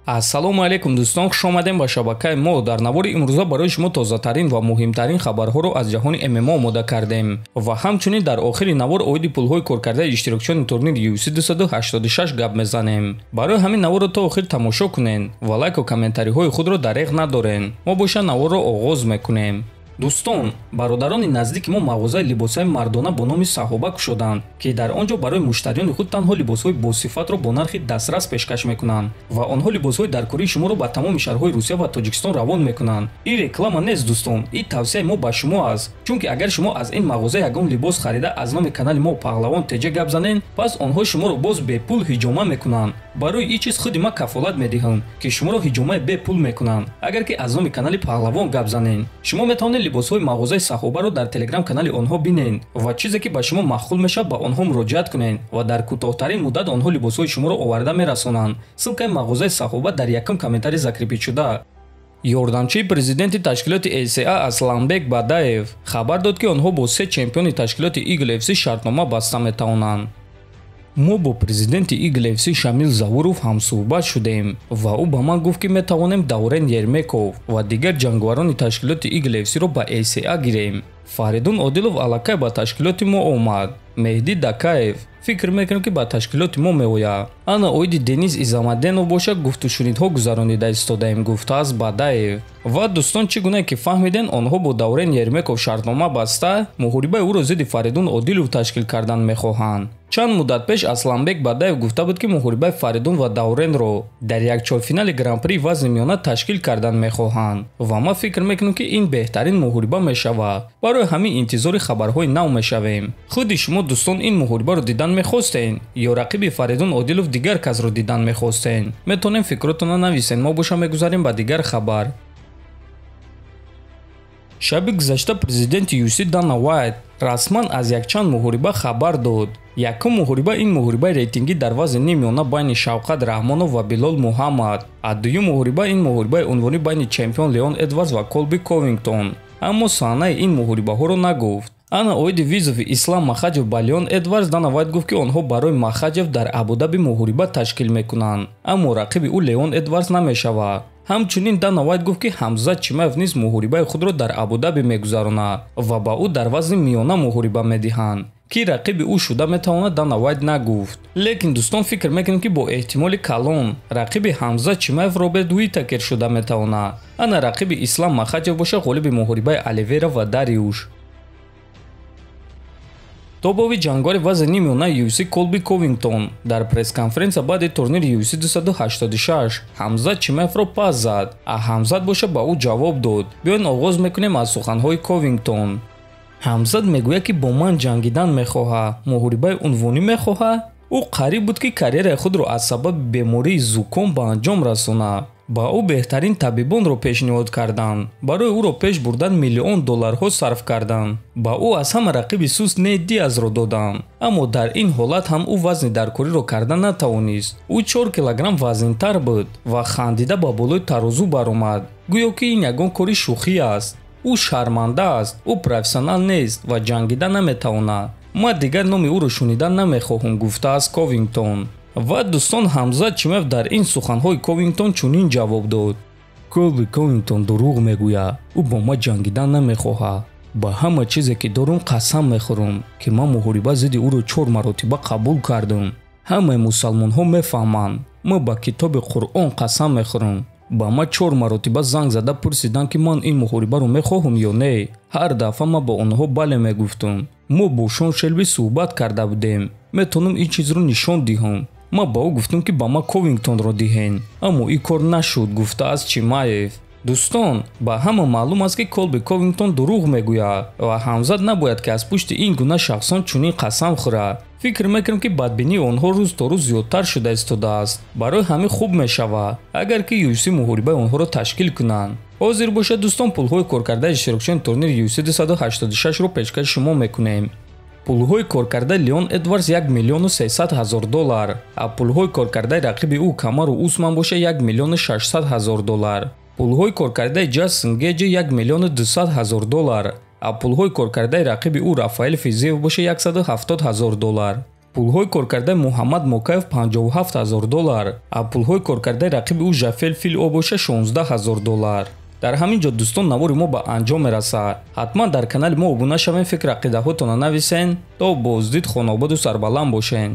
ассалому алайкум дӯстон, хуш омадем ба шабакаи мо. дар навори имрӯза барои шумо тозатарин ва муҳимтарин хабарҳоро аз ҷаҳони ММА омода кардем ва ҳамчунин дар охири навор оиди пулҳои коркардаи иштирокчиёни турнири UFC 286 гап мезанем. барои ҳамин наворро то охир тамошо кунен ва лайку комментариҳои худро дареғ надорен. мо боша наворро оғоз мекунем. дӯстон, бародарони наздики мо мағозаи либосҳои мардона бо номи Саҳоба кушоданд, ки дар он ҷо барои муштариёни худ танҳо либосҳои босифатро бо нархи дастрас пешкаш мекунанд ва онҳо либосҳои даркории шуморо ба тамоми шаҳрҳои Русия ва Тоҷикистон равон мекунанд. ин реклама нест дӯстон, ин тавсияи мо ба шумо аст. чунки агар шумо аз ин мағоза ягон либос харида аз номи канали мо Паҳлавон теҷа гап занен, пас онҳо шуморо боз бепул ҳиҷома мекунанд. барои ин чиз худи ма кафолат медиҳам, ки шуморо ҳиҷомаи бепул мекунанд. агар ки аз номи канали Паҳлавон гап занен, шумо метавонед либосҳои мағозаи Саҳобаро дар телеграм канали онҳо бинен ва чизе ки ба шумо махкул мешавад ба онҳо муроҷиат кунен ва дар кӯтоҳтарин муддат онҳо либосҳои шуморо оварда мерасонанд. ссилкаи мағозаи Саҳоба дар якум комментарий закрепитшуда. ёрдамчии президенти ташкилоти ACA Асланбек Бадаев хабар дод, ки онҳо бо се чемпиони ташкилоти Eagle FC шартнома баста метавонанд. мо бо президенти Eagle FC Шамил Завуров ҳамсӯҳбат шудем ва ӯ ба ман гуфт, ки метавонем Даврен Ермеков ва дигар ҷангварони ташкилоти Eagle FC-ро ба ACA гирем. Фаридун Одилов аллакай ба ташкилоти мо омад. Меҳди Дакаев фикр мекунам, ки ба ташкилоти мо меояд. ана оиди Денис Изамадденов боша гуфтушунидҳо гузаронида истодаем, гуфтааст Бадаев. ва дӯстон, чӣ гуна ки фаҳмиден онҳо бо Даврен Ермеков шартнома баста муҳорибаи ӯро зидди Фаридун Одилов ташкил кардан мехоҳанд. чанд муддат пеш Асланбек Бадаев гуфта буд, ки муҳорибаи Фаридун ва Давренро дар як чорфинали гран-при вазни миёна ташкил кардан мехоҳанд ва ман фикр мекунам, ки ин беҳтарин муҳориба мешавад. барои ҳамин интизори хабарҳои нав мешавем. худи шумо дӯстон ин муҳорибаро дидан мехостен ё рақиби Фаридун Одилов дигар касро дидан мехостен? метавонем фикротонро нависен. мо боша мегузарем ба дигар хабар. шаби гузашта президенти UFC Дана Вайт расман аз якчанд муҳориба хабар дод. якум муҳориба ин муҳорибаи рейтингӣ дар вазни нимёна байни Шавқат Раҳмонов ва Билол Муҳаммад. дуюм муҳориба ин муҳорибаи унвонӣ байни чемпион Леон Эдвардс ва Колби Ковингтон. аммо санаи ин муҳорибаҳоро нагуфт. ана оиди визови Ислам Махаҷев ба Леон Эдвардс, Дана Вайт гуфт, ки онҳо барои Махаҷев дар Абудаби муҳориба ташкил мекунанд, аммо рақиби ӯ Леон Эдвардс намешавад. ҳамчунин Дана Вайт гуфт, ки Ҳамзат Чимаев низ муҳорибаи худро дар Абудаби мегузаронад ва ба ӯ дар вазни миёна муҳориба медиҳанд. ки рақиби ӯ шуда метавонад, Дана Вайт нагуфт. лекин дӯстон, фикр мекунем, ки бо эҳтимоли калон рақиби Ҳамзат Чимаев Роберт Уитакер шуда метавонад. ана рақиби Ислам Махаҷев боша ғолиби муҳорибаи Оливера ва Дариуш. тобови ҷангвари вазни нимёна UFC Колби Ковингтон дар пресс-конференсия баъди турнири UFC 286 Ҳамзат Чимаевро пас зад. Ҳамзат боша ба ӯ ҷавоб дод. биён оғоз мекунем аз суханҳои Ковингтон. Ҳамзат мегӯяд, ки бо ман ҷангидан мехоҳад, муҳорибаи унвонӣ мехоҳад. ӯ қариб буд, ки карьераи худро аз сабаби бемории зуком ба анҷом расонад. ба ӯ беҳтарин табибонро пешниҳод карданд. барои ӯро пеш бурдан $1 миллион сарф карданд. ба ӯ аз ҳама рақиби суст Нейт Диазро доданд. аммо дар ин ҳолат ҳам ӯ вазни даркориро карда натавонист. ӯ 4 килограмм вазнинтар буд ва хандида ба болои тарозу баромад. гӯё ки ин ягон кори шӯхӣ аст. ӯ шарманда аст. ӯ профессионал нест ва ҷангида наметавонад. ман дигар номи ӯро шунидан намехоҳам, гуфтааст Ковингтон. ва дӯстон, Ҳамзат Чимаев дар ин суханҳои Ковингтон чунин ҷавоб дод. Колби Ковингтон дурӯғ мегӯяд. ӯ бо ма ҷангидан намехоҳад. ба ҳама чизе ки дорам қасам мехӯрам, ки ман муҳориба зидди ӯро 4 маротиба қабул кардам. ҳамаи мусалмонҳо мефаҳманд. ман ба китоби Қуръон қасам мехӯрам. ба ма 4 маротиба занг зада пурсиданд, ки ман ин муҳорибаро мехоҳам ё не. ҳар дафъа ман ба онҳо бале мегуфтам. мо бо Шон Шелби суҳбат карда будем. метавонам ин чизро нишон диҳам. ман ба ӯ гуфтам, ки ба ма Ковингтонро диҳен, аммо ин кор нашуд, гуфтааст Чимаев. дӯстон, ба ҳама маълум аст, ки Колби Ковингтон дурӯғ мегӯяд ва Ҳамзат набояд, ки аз пушти ин гуна шахсон чунин қасам хӯрад. фикр мекунам, ки бадбинии онҳо рӯз то рӯз зиёдтар шуда истодааст. барои ҳамин хуб мешавад, агар ки UFC муҳорибаи онҳоро ташкил кунанд. ҳозир бошад дӯстон, пулҳои коркардаи иштирокчиёни турнири UFC 286-ро пешкаши шумо мекунем. пулҳои коркардаи Леон Эдвардс $1 миллион 300 000 $. пулҳои коркардаи рақиби ӯ Камару Усман боша $1 миллион 600 000 $. пулҳои коркардаи Ҷастин Геҷи $1 миллион 200 000 $. пулҳои коркардаи рақиби ӯ Рафаэл Физиев боша $170 000 $. пулҳои коркардаи муҳаммад мокаев $57,000, пулҳои коркардаи рақиби ӯ Жафел Фил Обоша $16,000. дар ҳамин ҷо дӯстон навори мо ба анҷом мерасад. ҳатман дар канали мо обуна шавен, фикр ақидаҳотонро нависен. то боздид хонободу сарбаланд бошен.